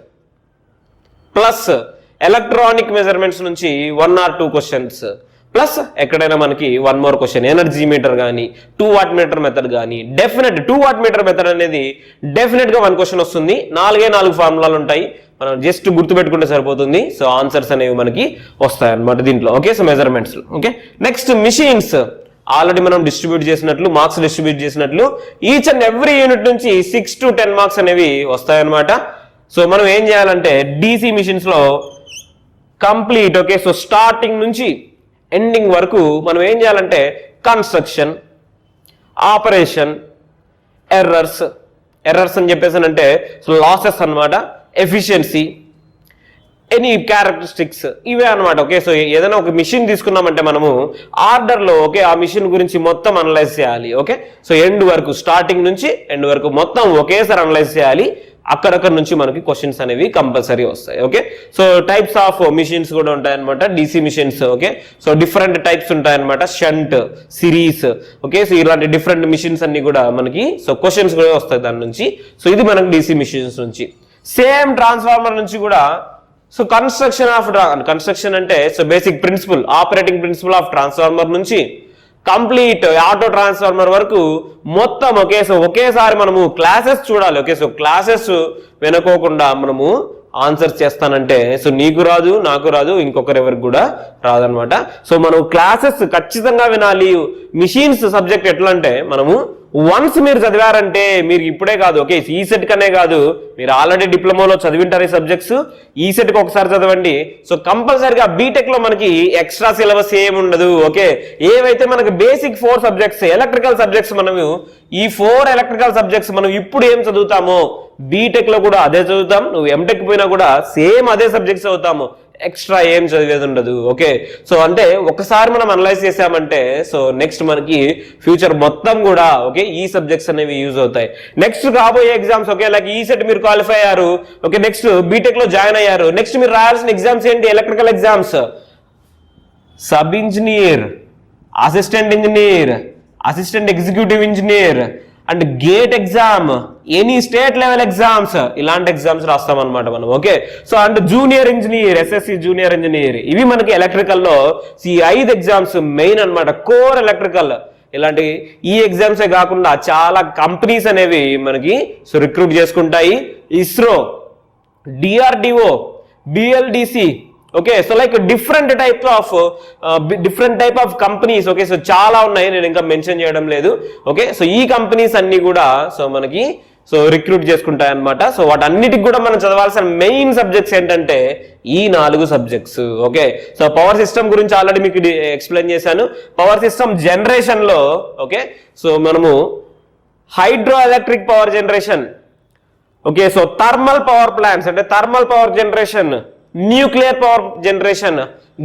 S1: plus electronic measurements నుంచి 1 or 2 క్వశ్చన్స్ ప్లస్ ఎక్కడైనా మనకి 1 more క్వశ్చన్ ఎనర్జీ మీటర్ కానీ 2 watt మీటర్ మెథడ్ కానీ డెఫినెట్ 2 watt మీటర్ మెథడ్ అనేది డెఫినెట్ గా 1 question వస్తుంది. 4 ఫార్ములాలు ఉంటాయి, మనం జస్ట్ గుర్తుపెట్టుకుంటే సరిపోతుంది. సో ఆన్సర్స్ అనేవి మనకి వస్తాయి అనమాట దీంట్లో okay. So measurements okay. Next machines already మనం డిస్ట్రిబ్యూట్ చేసినట్లు మార్క్స్ డిస్ట్రిబ్యూట్ చేసినట్లు ఈచ్ అండ్ ఎవ్రీ యూనిట్ నుంచి 6 to 10 మార్క్స్ అనేవి వస్తాయన్నమాట. సో మనం ఏం చేయాలంటే డీసీ మిషన్స్ లో కంప్లీట్ ఓకే సో స్టార్టింగ్ నుంచి ఎండింగ్ వరకు మనం ఏం చేయాలంటే కన్స్ట్రక్షన్, ఆపరేషన్, ఎర్రర్స్ అని చెప్పేసానంటే సో లాసెస్ అనమాట, ఎఫిషియన్సీ, ఎనీ క్యారెక్టరిస్టిక్స్ ఇవే అనమాట ఓకే. సో ఏదైనా ఒక మిషన్ తీసుకున్నామంటే మనము ఆర్డర్ లో ఓకే ఆ మిషన్ గురించి మొత్తం అనలైజ్ చేయాలి ఓకే. సో ఎండ్ వరకు స్టార్టింగ్ నుంచి ఎండ్ వరకు మొత్తం ఒకేసారి అనలైజ్ చేయాలి. అక్కడక్కడ నుంచి మనకి క్వశ్చన్స్ అనేవి కంపల్సరీ వస్తాయి okay. So types of machines కూడా ఉంటాయన్నమాట DC machines okay. So different types ఉంటాయన్నమాట, షంట్, సిరీస్ ఓకే. సో ఇలాంటి డిఫరెంట్ మిషన్స్ అన్ని కూడా మనకి సో క్వశ్చన్స్ కూడా వస్తాయి దాని నుంచి. సో ఇది మనకి డీసీ మిషన్స్ నుంచి. సేమ్ ట్రాన్స్ఫార్మర్ నుంచి కూడా సో కన్స్ట్రక్షన్ అంటే so basic principle, operating principle of transformer నుంచి కంప్లీట్ ఆటో ట్రాన్స్ఫార్మర్ వరకు మొత్తం ఓకే. సో ఒకేసారి మనము క్లాసెస్ చూడాలి ఓకే. సో క్లాసెస్ వినుకోకుండా మనము ఆన్సర్స్ చేస్తానంటే సో నీకు రాదు, నాకు రాదు, ఇంకొకరెవరికి కూడా రాదనమాట. సో మనం క్లాసెస్ ఖచ్చితంగా వినాలి. మిషన్స్ సబ్జెక్ట్ ఎట్లా అంటే మనము వన్స్ మీరు చదివారంటే మీరు ఇప్పుడే కాదు ఓకే ఈ సెట్ కనే కాదు మీరు ఆల్రెడీ డిప్లొమాలో చదివింటారు ఈ సబ్జెక్ట్స్, ఈ సెట్కి ఒకసారి చదవండి. సో కంపల్సరీగా బీటెక్ లో మనకి ఎక్స్ట్రా సిలబస్ ఏమి ఉండదు ఓకే. ఏవైతే మనకి బేసిక్ 4 సబ్జెక్ట్స్ ఎలక్ట్రికల్ సబ్జెక్ట్స్ మనము ఈ 4 ఎలక్ట్రికల్ సబ్జెక్ట్స్ మనం ఇప్పుడు ఏం చదువుతామో బీటెక్ లో కూడా అదే చదువుతాం, నువ్వు ఎంటెక్ పోయినా కూడా సేమ్ అదే సబ్జెక్ట్స్ చదువుతాము, ఎక్స్ట్రా ఏం చదివేది ఉండదు. ఓకే, సో అంటే ఒకసారి మనం అనలైజ్ చేసామంటే సో నెక్స్ట్ మనకి ఫ్యూచర్ మొత్తం కూడా ఓకే ఈ సబ్జెక్ట్స్ అనేవి యూజ్ అవుతాయి. నెక్స్ట్ రాబోయే ఎగ్జామ్స్ ఓకే లైక్ ఈ సెట్ మీరు క్వాలిఫై అయ్యారు, ఓకే నెక్స్ట్ బీటెక్ లో జాయిన్ అయ్యారు, నెక్స్ట్ మీరు రాయాల్సిన ఎగ్జామ్స్ ఏంటి? Electrical exams, sub engineer, assistant engineer, assistant executive engineer and gate exam, any state level exams, ఇలాంటి ఎగ్జామ్స్ రాస్తాం అనమాట మనం. Okay, so and junior engineer, SSC junior engineer, ఇవి మనకి ఎలక్ట్రికల్ లో ఈ 5 ఎగ్జామ్స్ మెయిన్ అనమాట, కోర్ ఎలక్ట్రికల్. ఇలాంటి ఈ ఎగ్జామ్సే కాకుండా చాలా కంపెనీస్ అనేవి మనకి సో రిక్రూట్ చేసుకుంటాయి. ISRO, DRDO, BLDC, okay so like different type of companies. Okay, so చాలా ఉన్నాయి, నేను ఇంకా మెన్షన్ చేయడం లేదు. ఓకే, సో ఈ కంపెనీస్ అన్ని కూడా సో మనకి సో రిక్రూట్ చేసుకుంటాయి అనమాట. సో వాటన్నిటికి కూడా మనం చదవాల్సిన మెయిన్ సబ్జెక్ట్స్ ఏంటంటే ఈ 4 subjects. Okay, so power system గురించి ఆల్రెడీ మీకు ఎక్స్ప్లెయిన్ చేశాను. పవర్ సిస్టమ్ జనరేషన్ లో ఓకే సో మనము hydro electric power generation, okay so thermal power plants అంటే thermal power generation, nuclear power generation,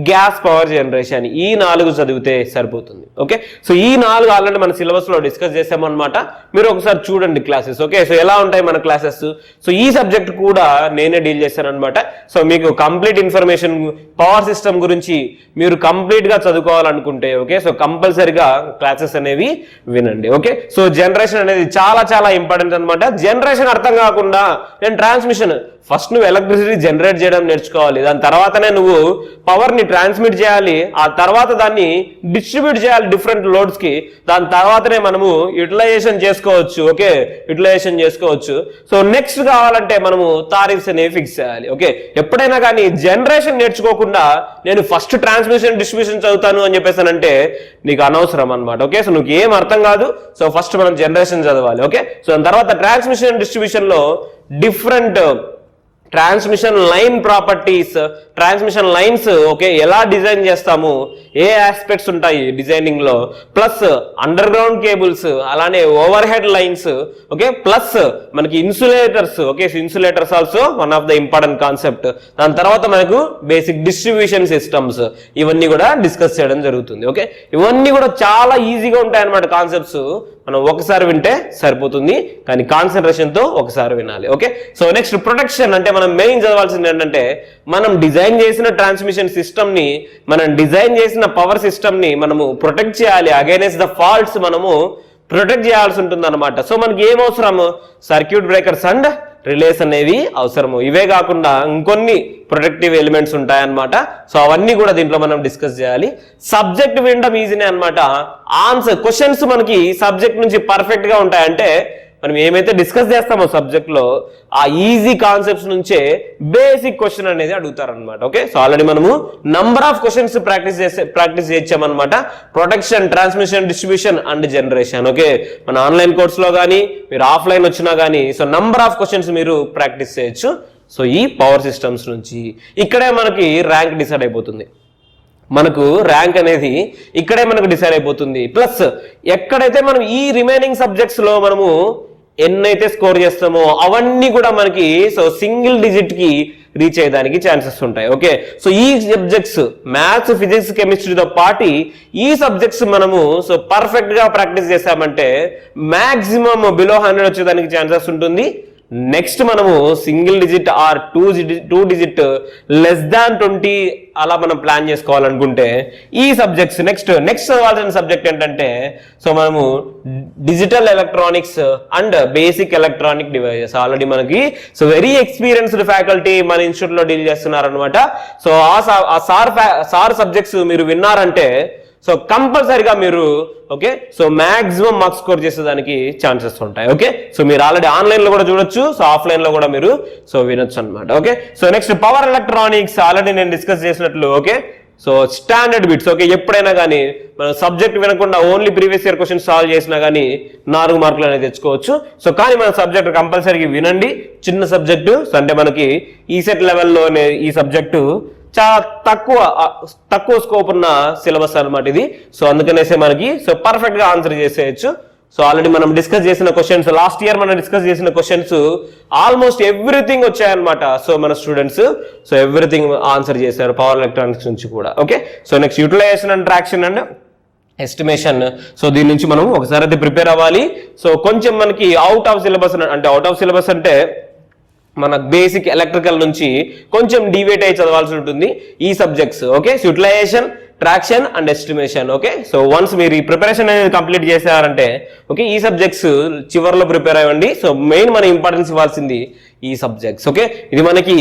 S1: gas power generation, ఈ 4 చదివితే సరిపోతుంది. ఓకే, సో ఈ 4 ఆల్రెడీ మన సిలబస్ లో డిస్కస్ చేసామన్నమాట. మీరు ఒకసారి చూడండి క్లాసెస్. ఓకే, సో ఎలా ఉంటాయి మన క్లాసెస్. సో ఈ సబ్జెక్ట్ కూడా నేనే డీల్ చేశాను అనమాట. సో మీకు కంప్లీట్ ఇన్ఫర్మేషన్ పవర్ సిస్టమ్ గురించి మీరు కంప్లీట్ గా చదువుకోవాలనుకుంటే ఓకే సో కంపల్సరిగా క్లాసెస్ అనేవి వినండి. ఓకే, సో జనరేషన్ అనేది చాలా చాలా ఇంపార్టెంట్ అనమాట. జనరేషన్ అర్థం కాకుండా నేను ట్రాన్స్మిషన్, ఫస్ట్ నువ్వు ఎలక్ట్రిసిటీ జనరేట్ చేయడం నేర్చుకోవాలి, దాని తర్వాతనే నువ్వు పవర్ ని ట్రాన్స్మిట్ చేయాలి, ఆ తర్వాత దాన్ని డిస్ట్రిబ్యూట్ చేయాలి డిఫరెంట్ లోడ్స్ కి, దాని తర్వాతనే మనము యూటిలైజేషన్ చేసుకోవచ్చు. ఓకే, యూటిలైజేషన్ చేసుకోవచ్చు. సో నెక్స్ట్ కావాలంటే మనము టారిఫ్స్ అనేవి ఫిక్స్ చేయాలి. ఓకే, ఎప్పుడైనా కానీ జనరేషన్ నేర్చుకోకుండా నేను ఫస్ట్ ట్రాన్స్మిషన్ డిస్ట్రిబ్యూషన్ చదువుతాను అని చెప్పేసానంటే నీకు అనవసరం అనమాట. ఓకే, సో నీకు ఏం అర్థం కాదు. సో ఫస్ట్ మనం జనరేషన్ చదవాలి. ఓకే, సో దాని తర్వాత ట్రాన్స్మిషన్ డిస్ట్రిబ్యూషన్ లో different transmission line properties, transmission lines okay ఎలా డిజైన్ చేస్తాము, ఏ ఆస్పెక్ట్స్ ఉంటాయి డిజైనింగ్ లో, ప్లస్ అండర్ గ్రౌండ్ కేబుల్స్, అలానే overhead lines, okay plus మనకి insulators. Okay, insulators also one of the important concept. దాని తర్వాత మనకు బేసిక్ డిస్ట్రిబ్యూషన్ సిస్టమ్స్, ఇవన్నీ కూడా డిస్కస్ చేయడం జరుగుతుంది. ఓకే, ఇవన్నీ కూడా చాలా ఈజీగా ఉంటాయి అన్నమాట కాన్సెప్ట్స్. మనం ఒకసారి వింటే సరిపోతుంది, కానీ కాన్సన్ట్రేషన్ తో ఒకసారి వినాలి. ఓకే, సో నెక్స్ట్ ప్రొటెక్షన్ అంటే మనం మెయిన్ చదవాల్సింది ఏంటంటే మనం డిజైన్ చేసిన ట్రాన్స్మిషన్ సిస్టమ్ ని, మనం డిజైన్ చేసిన పవర్ సిస్టమ్ ని మనము ప్రొటెక్ట్ చేయాలి, అగైనెస్ట్ ద ఫాల్ట్స్ మనము ప్రొటెక్ట్ చేయాల్సి ఉంటుంది అనమాట. సో మనకి ఏం అవసరము? సర్క్యూట్ బ్రేకర్స్ అండ్ రిలేస్ అనేవి అవసరము. ఇవే కాకుండా ఇంకొన్ని ప్రొటెక్టివ్ ఎలిమెంట్స్ ఉంటాయన్నమాట. సో అవన్నీ కూడా దీంట్లో మనం డిస్కస్ చేయాలి. సబ్జెక్ట్ వినడం ఈజీనే అనమాట. ఆన్సర్ క్వశ్చన్స్ మనకి సబ్జెక్ట్ నుంచి పర్ఫెక్ట్ గా ఉంటాయంటే మనం ఏమైతే డిస్కస్ చేస్తామో సబ్జెక్ట్ లో ఆ ఈజీ కాన్సెప్ట్స్ నుంచే బేసిక్ క్వశ్చన్ అనేది అడుగుతారనమాట. ఓకే, సో ఆల్రెడీ మనము నంబర్ ఆఫ్ క్వశ్చన్స్ ప్రాక్టీస్ చేయించామన్నమాట. Protection, transmission, distribution and generation. Okay, మన ఆన్లైన్ కోర్స్ లో కానీ మీరు ఆఫ్లైన్ వచ్చినా కానీ సో నంబర్ ఆఫ్ క్వశ్చన్స్ మీరు ప్రాక్టీస్ చేయొచ్చు. సో ఈ పవర్ సిస్టమ్స్ నుంచి ఇక్కడే మనకి ర్యాంక్ డిసైడ్ అయిపోతుంది. మనకు ర్యాంక్ అనేది ఇక్కడే మనకు డిసైడ్ అయిపోతుంది. ప్లస్ ఎక్కడైతే మనం ఈ రిమైనింగ్ సబ్జెక్ట్స్ లో మనము ఎన్నైతే స్కోర్ చేస్తామో అవన్నీ కూడా మనకి సో సింగిల్ డిజిట్ కి రీచ్ అయ్యేదానికి ఛాన్సెస్ ఉంటాయి. ఓకే, సో ఈ సబ్జెక్ట్స్ మ్యాథ్స్, ఫిజిక్స్, కెమిస్ట్రీతో పాటు ఈ సబ్జెక్ట్స్ మనము సో పర్ఫెక్ట్ గా ప్రాక్టీస్ చేసామంటే మాక్సిమం బిలో 100 వచ్చేదానికి ఛాన్సెస్ ఉంటుంది. నెక్స్ట్ మనము single digit or two digit less than 20 అలా మనం ప్లాన్ చేసుకోవాలనుకుంటే ఈ సబ్జెక్ట్స్ నెక్స్ట్ చదవాల్సిన సబ్జెక్ట్ ఏంటంటే సో మనము digital electronics and basic electronic devices. Already మనకి సో వెరీ ఎక్స్పీరియన్స్డ్ ఫ్యాకల్టీ మన ఇన్స్టిట్యూట్ లో డీల్ చేస్తున్నారు అనమాట. సో ఆ సార్ సబ్జెక్ట్స్ మీరు విన్నారంటే సో కంపల్సరిగా మీరు okay so maximum marks score చేసేదానికి ఛాన్సెస్ ఉంటాయి. ఓకే, సో మీరు ఆల్రెడీ ఆన్లైన్ లో కూడా చూడొచ్చు, సో ఆఫ్లైన్ లో కూడా మీరు సో వినొచ్చు అనమాట. Okay, so next power electronics already నేను డిస్కస్ చేసినట్లు. Okay, so standard bits. Okay, ఎప్పుడైనా కానీ మనం సబ్జెక్ట్ వినకుండా only previous year question solve చేసినా కానీ 4 మార్కులు అనేది తెచ్చుకోవచ్చు. సో కానీ మన సబ్జెక్ట్ కంపల్సరీగా వినండి. చిన్న సబ్జెక్టు, సో అంటే మనకి ఈ సెట్ లెవెల్లోనే ఈ సబ్జెక్టు చాలా తక్కువ స్కోప్ ఉన్న సిలబస్ అనమాట ఇది. సో అందుకనేసే మనకి సో పర్ఫెక్ట్ గా ఆన్సర్ చేసేయచ్చు. సో ఆల్రెడీ మనం డిస్కస్ చేసిన క్వశ్చన్స్, లాస్ట్ ఇయర్ మనం డిస్కస్ చేసిన క్వశ్చన్స్ ఆల్మోస్ట్ ఎవ్రీథింగ్ వచ్చాయన్నమాట. సో మన స్టూడెంట్స్ సో ఎవ్రీథింగ్ ఆన్సర్ చేశారు పవర్ ఎలక్ట్రానిక్స్ నుంచి కూడా. Okay, so next utilization and traction and estimation. So దీని నుంచి మనం ఒకసారి అయితే ప్రిపేర్ అవ్వాలి. సో కొంచెం మనకి అవుట్ ఆఫ్ సిలబస్ అంటే అవుట్ ఆఫ్ సిలబస్ అంటే మన బేసిక్ ఎలక్ట్రికల్ నుంచి కొంచెం డివేట్ అయ్యి చదవాల్సి ఉంటుంది ఈ subjects. Okay, utilization, traction and estimation. Okay, so once మీరు ఈ ప్రిపరేషన్ అనేది కంప్లీట్ చేశారంటే ఓకే ఈ సబ్జెక్ట్స్ చివరిలో ప్రిపేర్ అవ్వండి. సో మెయిన్ మన ఇంపార్టెన్స్ ఇవ్వాల్సింది ఈ సబ్జెక్ట్స్. ఓకే, ఇది మనకి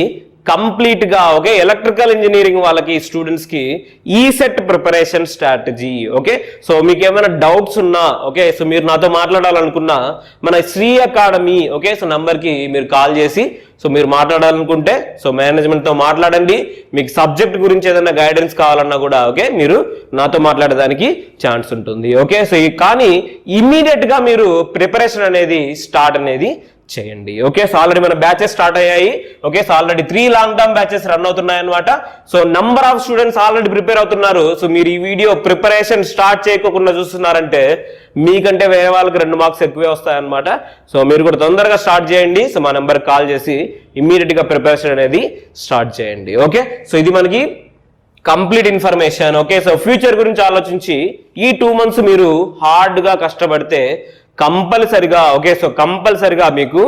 S1: కంప్లీట్ గా ఓకే ఎలక్ట్రికల్ ఇంజనీరింగ్ వాళ్ళకి స్టూడెంట్స్ కి ఈ set preparation strategy. Okay, so మీకు ఏమైనా డౌట్స్ ఉన్నా ఓకే సో మీరు నాతో మాట్లాడాలనుకున్నా మన Shri academy okay so number కి మీరు కాల్ చేసి సో మీరు మాట్లాడాలనుకుంటే సో మేనేజ్మెంట్ తో మాట్లాడండి. మీకు సబ్జెక్ట్ గురించి ఏదైనా గైడెన్స్ కావాలన్నా కూడా ఓకే మీరు నాతో మాట్లాడడానికి ఛాన్స్ ఉంటుంది. ఓకే, సో కానీ ఇమ్మీడియట్ గా మీరు ప్రిపరేషన్ అనేది స్టార్ట్ అనేది చేయండి. ఓకే, సో ఆల్రెడీ మన బ్యాచెస్ స్టార్ట్ అయ్యాయి. Okay, so already 3 long term batches run అవుతున్నాయి అనమాట. So number of students already prepare అవుతున్నారు. సో మీరు ఈ వీడియో ప్రిపరేషన్ స్టార్ట్ చేయకుండా చూస్తున్నారంటే మీకంటే వేరే వాళ్ళకి 2 మార్క్స్ ఎక్కువే వస్తాయన్నమాట. సో మీరు కూడా తొందరగా స్టార్ట్ చేయండి. సో మా నెంబర్ కాల్ చేసి ఇమ్మీడియట్ గా ప్రిపరేషన్ అనేది స్టార్ట్ చేయండి. ఓకే, సో ఇది మనకి complete information. Okay, so future గురించి ఆలోచించి ఈ 2 months మీరు హార్డ్ గా కష్టపడితే కంపల్సరిగా ఓకే సో కంపల్సరిగా మీకు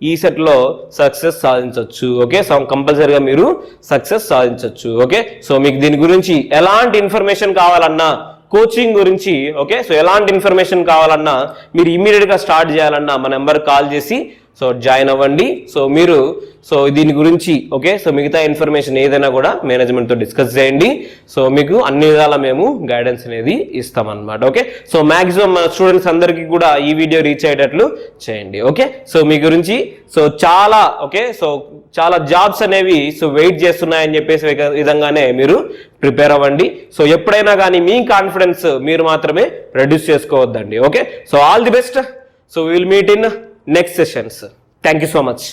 S1: ఈ సెట్ లో సక్సెస్ సాధించవచ్చు. ఓకే, సో కంపల్సరిగా మీరు సక్సెస్ సాధించవచ్చు. ఓకే, సో మీకు దీని గురించి ఎలాంటి ఇన్ఫర్మేషన్ కావాలన్నా, కోచింగ్ గురించి ఓకే సో ఎలాంటి ఇన్ఫర్మేషన్ కావాలన్నా మీరు ఇమీడియట్ గా స్టార్ట్ చేయాలన్నా మా నెంబర్ కాల్ చేసి సో జాయిన్ అవ్వండి. సో మీరు సో దీని గురించి ఓకే సో మిగతా ఇన్ఫర్మేషన్ ఏదైనా కూడా మేనేజ్మెంట్ తో డిస్కస్ చేయండి. సో మీకు అన్ని విధాలా మేము గైడెన్స్ అనేది ఇస్తామన్నమాట. ఓకే, సో మాక్సిమం మన స్టూడెంట్స్ అందరికీ కూడా ఈ వీడియో రీచ్ అయ్యేటట్లు చేయండి. ఓకే, సో మీ గురించి సో చాలా ఓకే సో చాలా జాబ్స్ అనేవి సో వెయిట్ చేస్తున్నాయని చెప్పేసి విధంగానే మీరు ప్రిపేర్ అవ్వండి. సో ఎప్పుడైనా కానీ మీ కాన్ఫిడెన్స్ మీరు మాత్రమే రెడ్యూస్ చేసుకోవద్దండి. Okay, so all the best. So will meet in next sessions. Thank you so much.